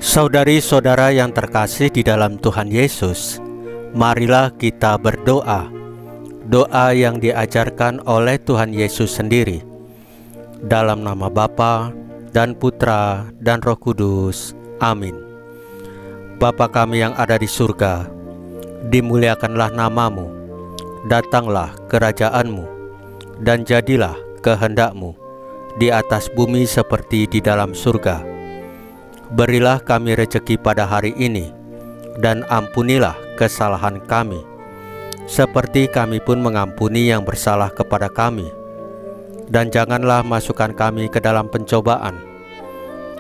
Saudari-saudara yang terkasih di dalam Tuhan Yesus, marilah kita berdoa. Doa yang diajarkan oleh Tuhan Yesus sendiri. Dalam nama Bapa dan Putra dan Roh Kudus. Amin. Bapa kami yang ada di surga, dimuliakanlah namamu, datanglah kerajaan-Mu, dan jadilah kehendak-Mu di atas bumi seperti di dalam surga. Berilah kami rejeki pada hari ini, dan ampunilah kesalahan kami, seperti kami pun mengampuni yang bersalah kepada kami. Dan janganlah masukkan kami ke dalam pencobaan,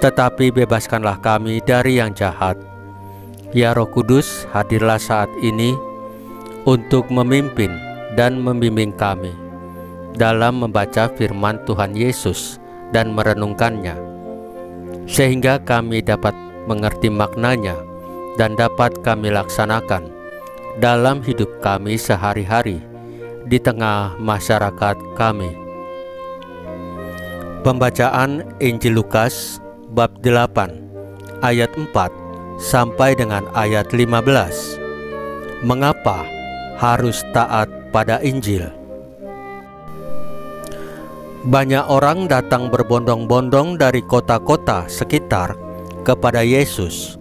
tetapi bebaskanlah kami dari yang jahat. Ya Roh Kudus, hadirlah saat ini untuk memimpin dan membimbing kami dalam membaca firman Tuhan Yesus dan merenungkannya, sehingga kami dapat mengerti maknanya dan dapat kami laksanakan dalam hidup kami sehari-hari di tengah masyarakat kami. Pembacaan Injil Lukas bab 8 ayat 4 sampai dengan ayat 15. Mengapa harus taat pada Injil? Banyak orang datang berbondong-bondong dari kota-kota sekitar kepada Yesus.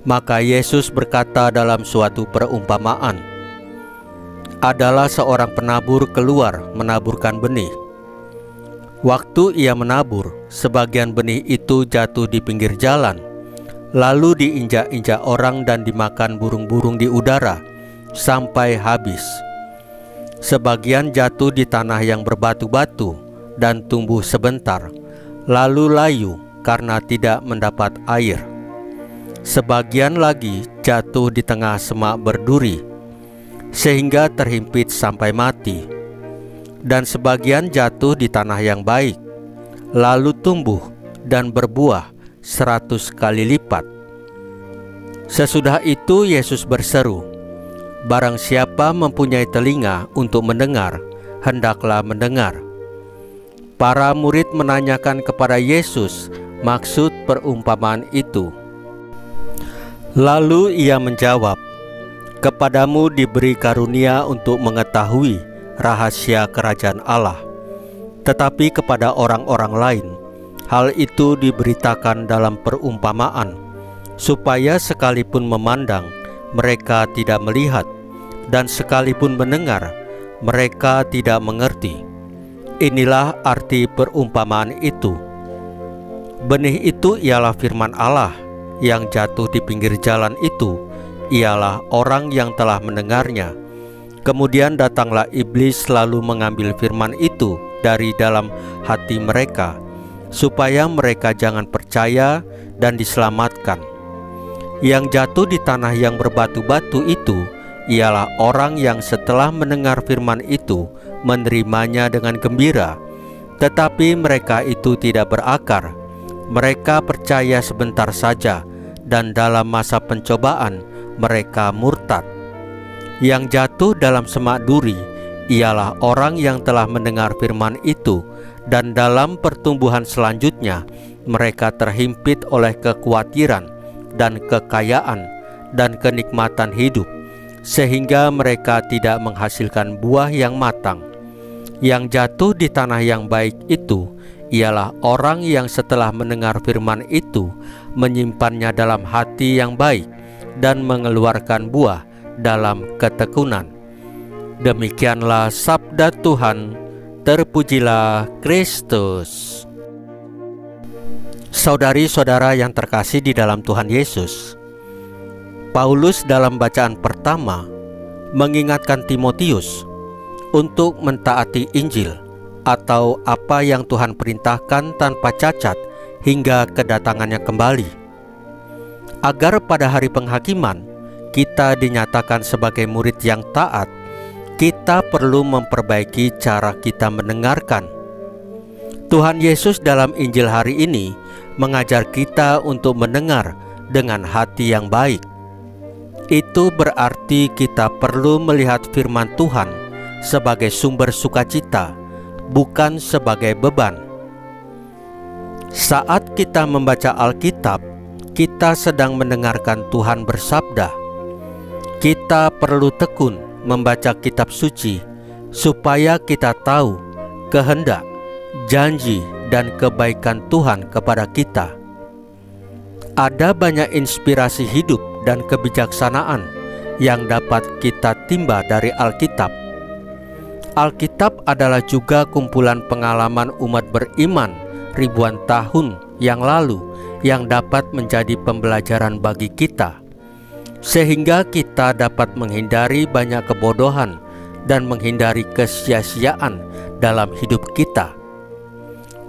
Maka Yesus berkata dalam suatu perumpamaan, adalah seorang penabur keluar menaburkan benih. Waktu ia menabur, sebagian benih itu jatuh di pinggir jalan, lalu diinjak-injak orang dan dimakan burung-burung di udara sampai habis. Sebagian jatuh di tanah yang berbatu-batu dan tumbuh sebentar, lalu layu karena tidak mendapat air. Sebagian lagi jatuh di tengah semak berduri, sehingga terhimpit sampai mati. Dan sebagian jatuh di tanah yang baik, lalu tumbuh dan berbuah 100 kali lipat. Sesudah itu Yesus berseru, barang siapa mempunyai telinga untuk mendengar, hendaklah mendengar. Para murid menanyakan kepada Yesus maksud perumpamaan itu. Lalu ia menjawab, kepadamu diberi karunia untuk mengetahui rahasia kerajaan Allah, tetapi kepada orang-orang lain hal itu diberitakan dalam perumpamaan, supaya sekalipun memandang mereka tidak melihat, dan sekalipun mendengar mereka tidak mengerti. Inilah arti perumpamaan itu. Benih itu ialah firman Allah. Yang jatuh di pinggir jalan itu ialah orang yang telah mendengarnya. Kemudian datanglah iblis lalu mengambil firman itu dari dalam hati mereka, supaya mereka jangan percaya dan diselamatkan. Yang jatuh di tanah yang berbatu-batu itu ialah orang yang setelah mendengar firman itu menerimanya dengan gembira, tetapi mereka itu tidak berakar. Mereka percaya sebentar saja, dan dalam masa pencobaan mereka murtad. Yang jatuh dalam semak duri ialah orang yang telah mendengar firman itu, dan dalam pertumbuhan selanjutnya mereka terhimpit oleh kekhawatiran dan kekayaan dan kenikmatan hidup, sehingga mereka tidak menghasilkan buah yang matang. Yang jatuh di tanah yang baik itu ialah orang yang setelah mendengar firman itu menyimpannya dalam hati yang baik dan mengeluarkan buah dalam ketekunan. Demikianlah sabda Tuhan. Terpujilah Kristus. Saudari-saudara yang terkasih di dalam Tuhan Yesus, Paulus dalam bacaan pertama mengingatkan Timotius untuk mentaati Injil atau apa yang Tuhan perintahkan tanpa cacat hingga kedatangannya kembali, agar pada hari penghakiman kita dinyatakan sebagai murid yang taat. Kita perlu memperbaiki cara kita mendengarkan. Tuhan Yesus dalam Injil hari ini mengajar kita untuk mendengar dengan hati yang baik. Itu berarti kita perlu melihat firman Tuhan sebagai sumber sukacita, bukan sebagai beban. Saat kita membaca Alkitab, kita sedang mendengarkan Tuhan bersabda. Kita perlu tekun membaca kitab suci supaya kita tahu kehendak, janji, dan kebaikan Tuhan kepada kita. Ada banyak inspirasi hidup dan kebijaksanaan yang dapat kita timba dari Alkitab. Alkitab adalah juga kumpulan pengalaman umat beriman ribuan tahun yang lalu yang dapat menjadi pembelajaran bagi kita, sehingga kita dapat menghindari banyak kebodohan dan menghindari kesia-siaan dalam hidup kita.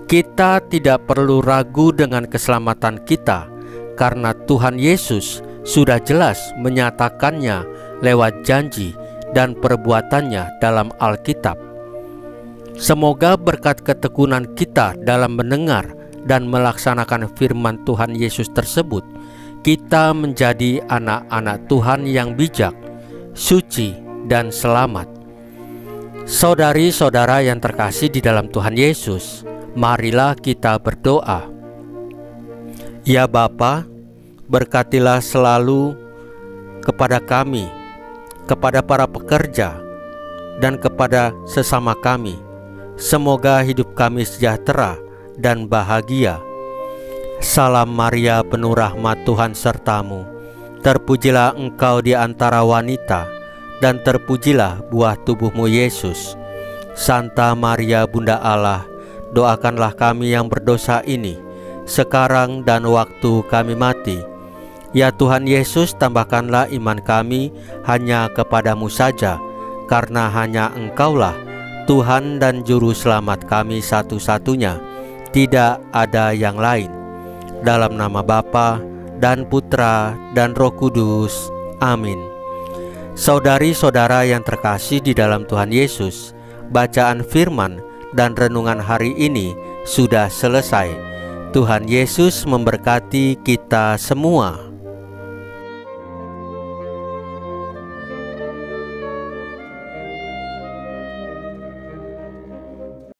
Kita tidak perlu ragu dengan keselamatan kita, karena Tuhan Yesus sudah jelas menyatakannya lewat janji dan perbuatannya dalam Alkitab. Semoga berkat ketekunan kita dalam mendengar dan melaksanakan firman Tuhan Yesus tersebut, kita menjadi anak-anak Tuhan yang bijak, suci, dan selamat. Saudari-saudara yang terkasih di dalam Tuhan Yesus, marilah kita berdoa. Ya Bapa, berkatilah selalu kepada kami, kepada para pekerja, dan kepada sesama kami. Semoga hidup kami sejahtera dan bahagia. Salam Maria, penuh rahmat, Tuhan sertamu. Terpujilah engkau di antara wanita, dan terpujilah buah tubuhmu Yesus. Santa Maria, Bunda Allah, doakanlah kami yang berdosa ini, sekarang dan waktu kami mati. Ya Tuhan Yesus, tambahkanlah iman kami hanya kepadamu saja, karena hanya Engkaulah Tuhan dan Juru Selamat kami satu-satunya, tidak ada yang lain. Dalam nama Bapa dan Putra dan Roh Kudus. Amin. Saudari-saudara yang terkasih di dalam Tuhan Yesus, bacaan firman dan renungan hari ini sudah selesai. Tuhan Yesus memberkati kita semua.